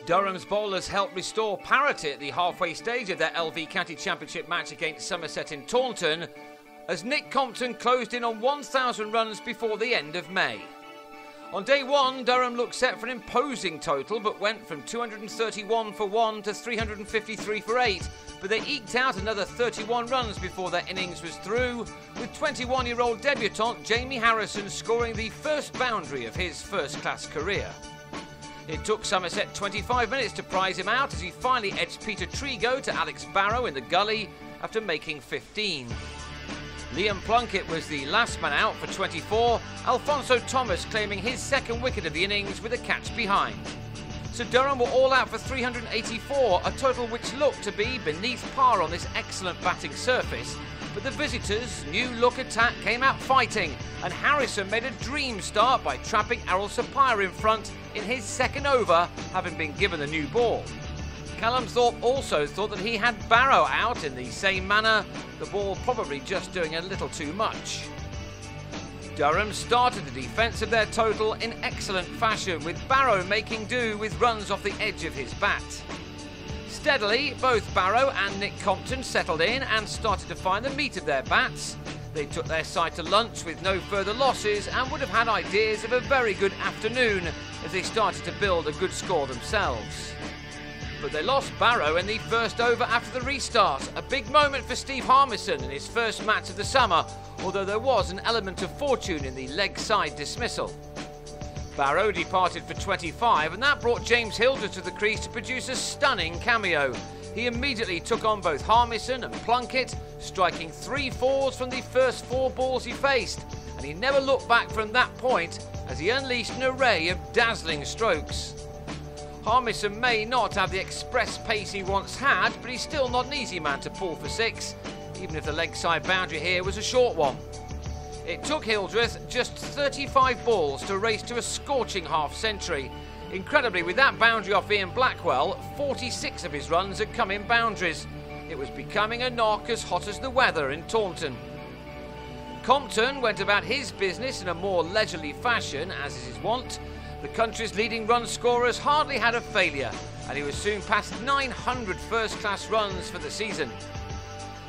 Durham's bowlers helped restore parity at the halfway stage of their LV County Championship match against Somerset in Taunton, as Nick Compton closed in on 1,000 runs before the end of May. On day one, Durham looked set for an imposing total, but went from 231 for 1 to 353 for 8, but they eked out another 31 runs before their innings was through, with 21-year-old debutant Jamie Harrison scoring the first boundary of his first-class career. It took Somerset 25 minutes to prize him out as he finally edged Peter Trigo to Alex Barrow in the gully after making 15. Liam Plunkett was the last man out for 24, Alfonso Thomas claiming his second wicket of the innings with a catch behind. So Durham were all out for 384, a total which looked to be beneath par on this excellent batting surface, but the visitors' new-look attack came out fighting, and Harrison made a dream start by trapping Errol Sapire in front in his second over, having been given the new ball. Callum Thorpe also thought that he had Barrow out in the same manner, the ball probably just doing a little too much. Durham started the defence of their total in excellent fashion, with Barrow making do with runs off the edge of his bat. Steadily, both Barrow and Nick Compton settled in and started to find the meat of their bats. They took their side to lunch with no further losses and would have had ideas of a very good afternoon as they started to build a good score themselves. But they lost Barrow in the first over after the restart, a big moment for Steve Harmison in his first match of the summer, although there was an element of fortune in the leg side dismissal. Barrow departed for 25, and that brought James Hildreth to the crease to produce a stunning cameo. He immediately took on both Harmison and Plunkett, striking 3 fours from the first 4 balls he faced, and he never looked back from that point as he unleashed an array of dazzling strokes. Harmison may not have the express pace he once had, but he's still not an easy man to pull for 6, even if the leg side boundary here was a short one. It took Hildreth just 35 balls to race to a scorching half-century. Incredibly, with that boundary off Ian Blackwell, 46 of his runs had come in boundaries. It was becoming a knock as hot as the weather in Taunton. Compton went about his business in a more leisurely fashion, as is his wont. The country's leading run scorers hardly had a failure, and he was soon past 900 first-class runs for the season.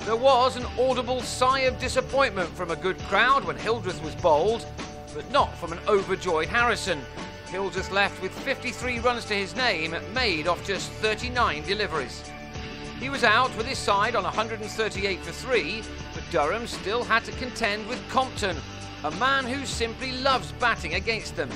There was an audible sigh of disappointment from a good crowd when Hildreth was bowled, but not from an overjoyed Harrison. Hildreth left with 53 runs to his name, made off just 39 deliveries. He was out with his side on 138 for 3, but Durham still had to contend with Compton, a man who simply loves batting against them.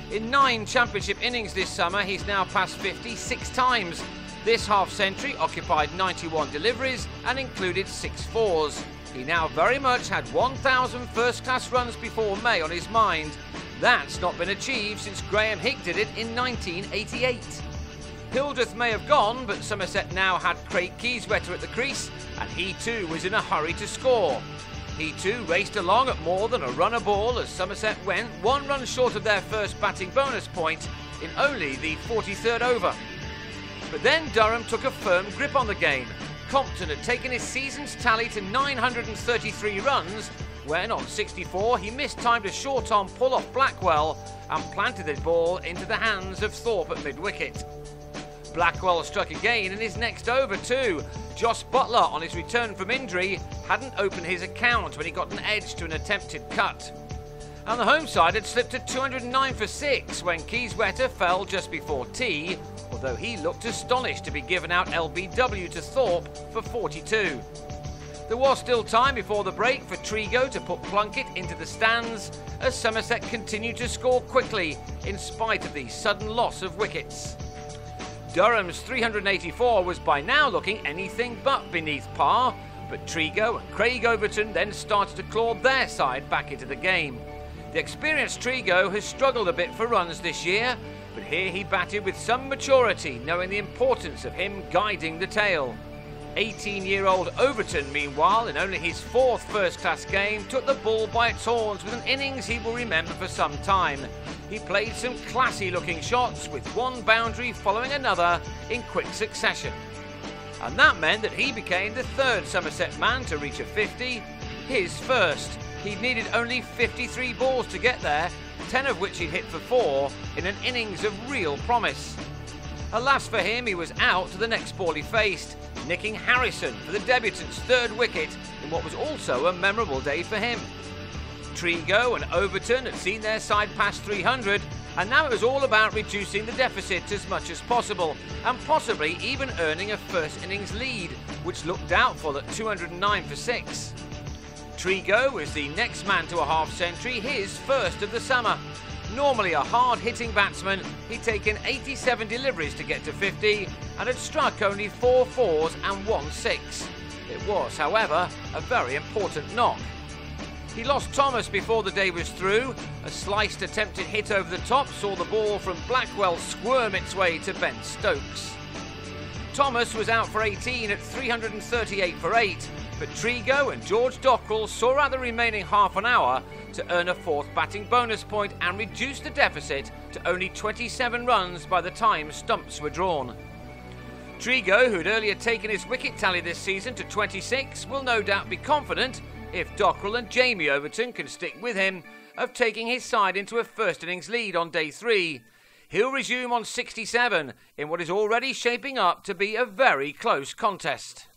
In 9 championship innings this summer, he's now passed 50 6 times. This half-century occupied 91 deliveries and included 6 fours. He now very much had 1,000 first-class runs before May on his mind. That's not been achieved since Graham Hick did it in 1988. Hildreth may have gone, but Somerset now had Craig Keyswetter at the crease, and he too was in a hurry to score. He too raced along at more than a run a ball as Somerset went 1 run short of their first batting bonus point in only the 43rd over. But then Durham took a firm grip on the game. Compton had taken his season's tally to 933 runs when, on 64, he mistimed a short-arm pull off Blackwell and planted the ball into the hands of Thorpe at mid-wicket. Blackwell struck again in his next over too. Josh Butler, on his return from injury, hadn't opened his account when he got an edge to an attempted cut. And the home side had slipped to 209 for 6 when Keyswetter fell just before tea, although he looked astonished to be given out LBW to Thorpe for 42. There was still time before the break for Trigo to put Plunkett into the stands as Somerset continued to score quickly in spite of the sudden loss of wickets. Durham's 384 was by now looking anything but beneath par, but Trigo and Craig Overton then started to claw their side back into the game. The experienced Trigo has struggled a bit for runs this year, but here he batted with some maturity, knowing the importance of him guiding the tail. 18-year-old Overton, meanwhile, in only his 4th first-class game, took the bull by its horns with an innings he will remember for some time. He played some classy-looking shots, with 1 boundary following another in quick succession. And that meant that he became the 3rd Somerset man to reach a 50, his first. He'd needed only 53 balls to get there, 10 of which he'd hit for 4, in an innings of real promise. Alas for him, he was out to the next ball he faced, nicking Harrison for the debutant's third wicket in what was also a memorable day for him. Trigo and Overton had seen their side past 300, and now it was all about reducing the deficit as much as possible, and possibly even earning a first innings lead, which looked doubtful at 209 for 6. Trigo was the next man to a half-century, his first of the summer. Normally a hard-hitting batsman, he'd taken 87 deliveries to get to 50 and had struck only 4 fours and 1 6. It was, however, a very important knock. He lost Thomas before the day was through. A sliced attempted hit over the top saw the ball from Blackwell squirm its way to Ben Stokes. Thomas was out for 18 at 338 for 8, but Trigo and George Dockrell saw out the remaining half an hour to earn a 4th batting bonus point and reduce the deficit to only 27 runs by the time stumps were drawn. Trigo, who had earlier taken his wicket tally this season to 26, will no doubt be confident, if Dockrell and Jamie Overton can stick with him, of taking his side into a first innings lead on day 3. He'll resume on 67 in what is already shaping up to be a very close contest.